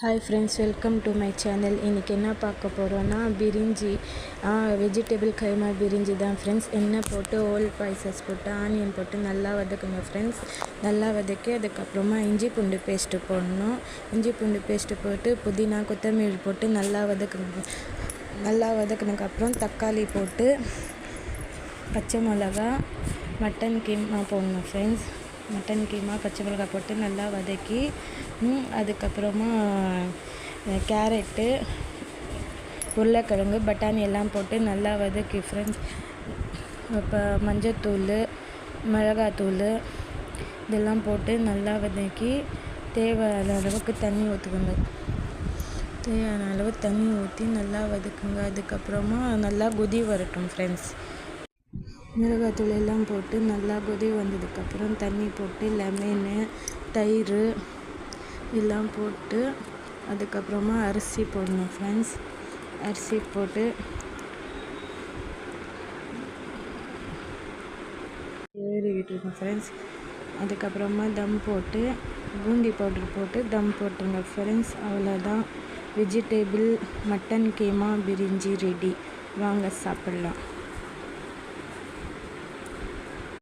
Hi friends, welcome to my channel. இன்றைக்கி என்ன பார்க்க போகிறோன்னா பிரிஞ்சி வெஜிடபிள் கைமா பிரிஞ்சி தான் ஃப்ரெண்ட்ஸ். எண்ணெய் போட்டு ஓல் ஸ்பைசஸ் போட்டு ஆனியன் போட்டு நல்லா வதக்குங்க ஃப்ரெண்ட்ஸ். நல்லா வதக்கி அதுக்கப்புறமா இஞ்சி பூண்டு பேஸ்ட்டு போடணும். இஞ்சி பூண்டு பேஸ்ட்டு போட்டு புதினா கொத்தமல்லி போட்டு நல்லா வதக்குங்க. நல்லா வதக்குனதுக்கப்புறம் தக்காளி போட்டு பச்சை மிளகா மட்டன் கீமா போடணும் ஃப்ரெண்ட்ஸ். மட்டன் கீமா பச்சை மிளகாய் போட்டு நல்லா வதக்கி அதுக்கப்புறமா கேரட்டு உருளைக்கிழங்கு பட்டாணி எல்லாம் போட்டு நல்லா வதக்கி ஃப்ரெண்ட்ஸ். இப்போ மஞ்சத்தூள் மிளகாத்தூள் இதெல்லாம் போட்டு நல்லா வதக்கி தேவையான அளவுக்கு தண்ணி ஊற்றுக்குங்க. தேவையான அளவு தண்ணி ஊற்றி நல்லா வதக்குங்க. அதுக்கப்புறமா நல்லா கொதி வரட்டும் ஃப்ரெண்ட்ஸ். மிளகாத்தூள் எல்லாம் போட்டு நல்லா கொதி வந்ததுக்கப்புறம் தண்ணி போட்டு லெமனு தயிர் எல்லாம் போட்டு அதுக்கப்புறமா அரிசி போடணும் ஃப்ரெண்ட்ஸ். அரிசி போட்டு ஏறி விட்டுருக்கோம் ஃப்ரெண்ட்ஸ். அதுக்கப்புறமா தம் போட்டு பூந்தி பவுடர் போட்டு தம் போட்டுருங்க ஃப்ரெண்ட்ஸ். அவ்வளோதான், வெஜிடபிள் மட்டன் கீமா பிரிஞ்சி ரெடி. வாங்க சாப்பிட்லாம்.